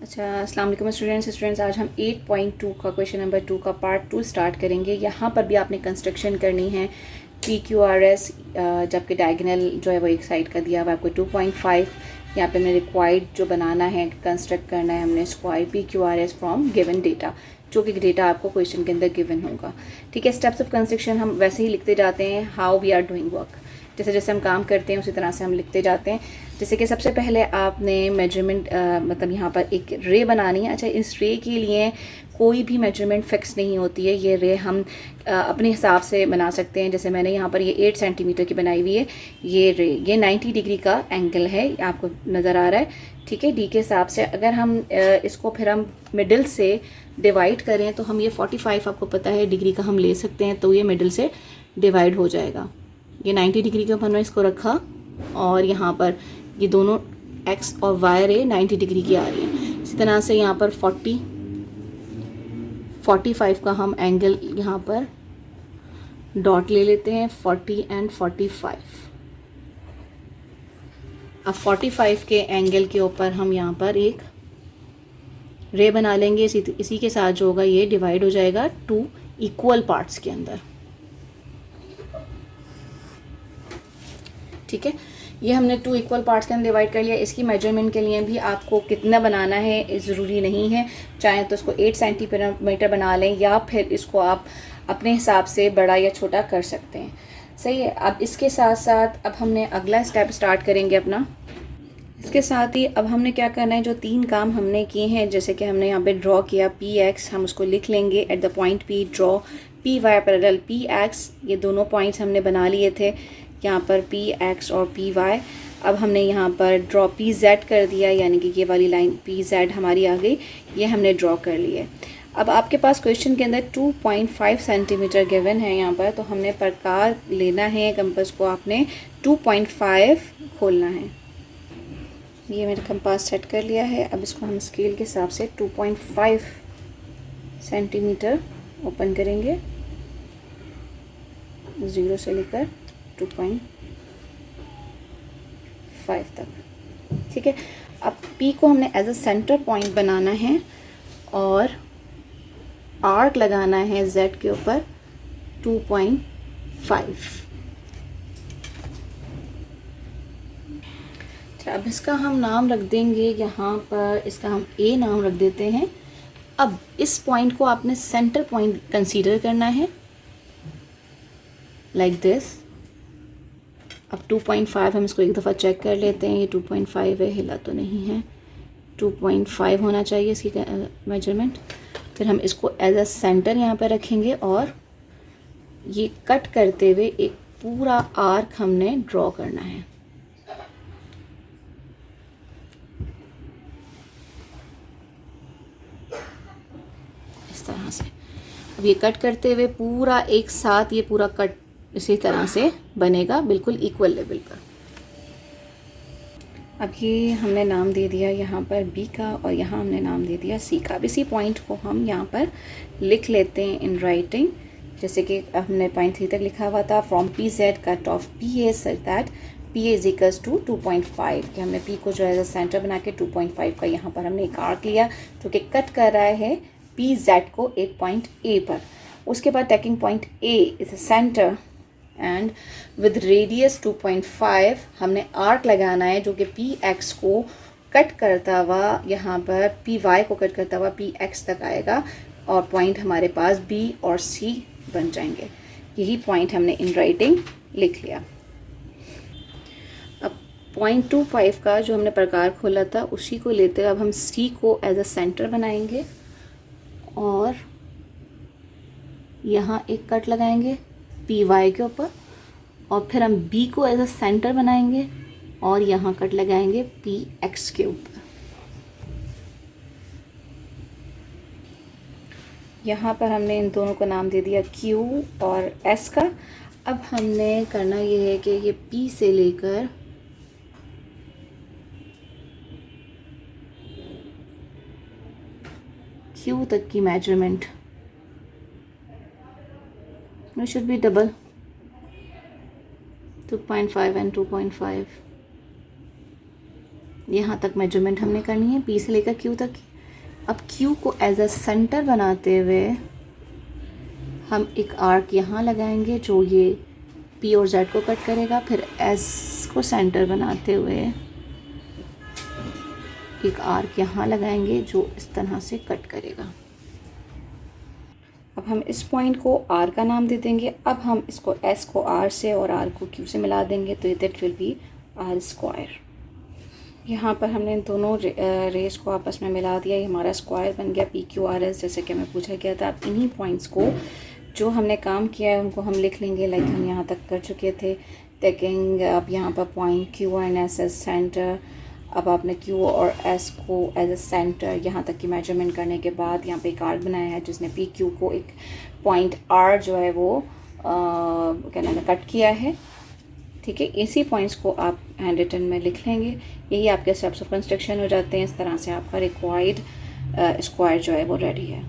अच्छा, अस्सलाम वालेकुम स्टूडेंट्स। आज हम 8.2 का क्वेश्चन नंबर 2 का पार्ट 2 स्टार्ट करेंगे। यहाँ पर भी आपने कंस्ट्रक्शन करनी है पी क्यू आर एस, जबकि डायगोनल जो है वो एक साइड का दिया हुआ है आपको 2.5। यहाँ पे हमने रिक्वायर्ड जो बनाना है, कंस्ट्रक्ट करना है हमने square P Q R S from given data, जो कि डेटा आपको क्वेश्चन के अंदर गिवन होगा। ठीक है, स्टेप्स ऑफ कंस्ट्रक्शन हम वैसे ही लिखते जाते हैं, how we are doing work. जैसे जैसे हम काम करते हैं उसी तरह से हम लिखते जाते हैं। जैसे कि सबसे पहले आपने मेजरमेंट मतलब यहाँ पर एक रे बनानी है। अच्छा, इस रे के लिए कोई भी मेजरमेंट फिक्स नहीं होती है, ये रे हम अपने हिसाब से बना सकते हैं। जैसे मैंने यहाँ पर ये 8 सेंटीमीटर की बनाई हुई है। ये रे ये 90 डिग्री का एंगल है, आपको नज़र आ रहा है। ठीक है, डी के हिसाब से अगर हम इसको फिर हम मिडिल से डिवाइड करें तो हम ये 45 आपको पता है डिग्री का हम ले सकते हैं, तो ये मिडिल से डिवाइड हो जाएगा। ये 90 डिग्री का हमने इसको रखा और यहाँ पर ये दोनों एक्स और वाई रे 90 डिग्री की आ रही हैं। इसी तरह से यहाँ पर 45 का हम एंगल यहाँ पर डॉट ले लेते हैं, 40 एंड 45। अब 45 के एंगल के ऊपर हम यहाँ पर एक रे बना लेंगे। इसी के साथ जो होगा ये डिवाइड हो जाएगा 2 इक्वल पार्ट्स के अंदर। ठीक है, ये हमने 2 इक्वल पार्ट्स के अंदर डिवाइड कर लिया। इसकी मेजरमेंट के लिए भी आपको कितना बनाना है ज़रूरी नहीं है, चाहे तो इसको 8 सेंटीमीटर बना लें या फिर इसको आप अपने हिसाब से बड़ा या छोटा कर सकते हैं। सही है, अब इसके साथ साथ अब हमने अगला स्टेप स्टार्ट करेंगे अपना। इसके साथ ही अब हमने क्या करना है, जो 3 काम हमने किए हैं, जैसे कि हमने यहाँ पे ड्रॉ किया पी एक्स, हम उसको लिख लेंगे at the point P draw P Y parallel P X. ये दोनों पॉइंट्स हमने बना लिए थे यहाँ पर पी एक्स और पी वाई। अब हमने यहाँ पर ड्रॉ पी जेड कर दिया, यानी कि ये वाली लाइन पी जेड हमारी आ गई, ये हमने ड्रॉ कर ली है। अब आपके पास क्वेश्चन के अंदर 2.5 सेंटीमीटर गिवन है यहाँ पर, तो हमने प्रकार लेना है कंपास को, आपने 2.5 खोलना है। ये मेरा कंपास सेट कर लिया है। अब इसको हम स्केल के हिसाब से 2.5 सेंटीमीटर ओपन करेंगे, 0 से लेकर 2.5 तक। ठीक है, अब P को हमने एज अ सेंटर पॉइंट बनाना है और आर्क लगाना है Z के ऊपर 2.5। अब इसका हम नाम रख देंगे यहाँ पर, इसका हम A नाम रख देते हैं। अब इस पॉइंट को आपने सेंटर पॉइंट कंसीडर करना है, लाइक दिस। अब 2.5 हम इसको एक दफ़ा चेक कर लेते हैं, ये 2.5 है, हिला तो नहीं है। 2.5 होना चाहिए इसकी मेजरमेंट। फिर हम इसको एज अ सेंटर यहाँ पर रखेंगे और ये कट करते हुए एक पूरा आर्क हमने ड्रॉ करना है। इस तरह से अब ये कट करते हुए पूरा एक साथ ये पूरा कट इसी तरह से बनेगा, बिल्कुल इक्वल लेवल पर। अब ये हमने नाम दे दिया यहाँ पर B का और यहाँ हमने नाम दे दिया C का। अब इसी पॉइंट को हम यहाँ पर लिख लेते हैं इन राइटिंग, जैसे कि हमने पॉइंट 3 तक लिखा हुआ था, from P Z cut off P A such that P is equals to 2.5। कि हमने P को जो है सेंटर बना के 2.5 का यहाँ पर हमने एक आर्क लिया जो कि कट कर रहा है पी जेड को एक पॉइंट A पर। उसके बाद taking point A is a centre and with radius 2.5 हमने आर्क लगाना है जो कि पी एक्स को कट करता हुआ यहाँ पर पी वाई को कट करता हुआ पी एक्स तक आएगा और पॉइंट हमारे पास B और C बन जाएंगे। यही पॉइंट हमने इन राइटिंग लिख लिया। अब 0.25 का जो हमने प्रकार खोला था उसी को लेते हुए अब हम C को एज अ सेंटर बनाएंगे और यहाँ एक कट लगाएंगे पी वाई के ऊपर, और फिर हम B को एज अ सेंटर बनाएंगे और यहाँ कट लगाएंगे पी एक्स के ऊपर। यहाँ पर हमने इन दोनों को नाम दे दिया Q और S का। अब हमने करना ये है कि ये P से लेकर Q तक की measurement, it should be double 2.5 and 2.5। यहाँ तक मेजरमेंट हमने करनी है, पी से लेकर क्यू तक की। अब क्यू को एज अ सेंटर बनाते हुए हम एक आर्क यहाँ लगाएंगे जो ये पी और जेड को कट करेगा, फिर एस को सेंटर बनाते हुए एक आर्क यहाँ लगाएंगे जो इस तरह से कट करेगा। अब हम इस पॉइंट को आर का नाम दे देंगे। अब हम इसको एस को आर से और आर को क्यू से मिला देंगे, तो that will be r square. यहाँ पर हमने इन दोनों रेस को आपस में मिला दिया, ये हमारा स्क्वायर बन गया पी क्यू आर एस, जैसे कि हमें पूछा गया था। अब इन्हीं पॉइंट्स को जो हमने काम किया है उनको हम लिख लेंगे, लाइक हम यहाँ तक कर चुके थे। टेकिंग अब यहाँ पर point Q and S S centre. अब आपने क्यू और एस को एज ए सेंटर यहाँ तक की मेजरमेंट करने के बाद यहाँ पे एक आर्क बनाया है जिसने पी क्यू को एक पॉइंट आर जो है वो क्या नाम है कट किया है। ठीक है, इसी पॉइंट्स को आप हैंड रिटन में लिख लेंगे। यही आपके स्टेप्स ऑफ कंस्ट्रक्शन हो जाते हैं। इस तरह से आपका रिक्वायर्ड स्क्वायर जो है वो रेडी है।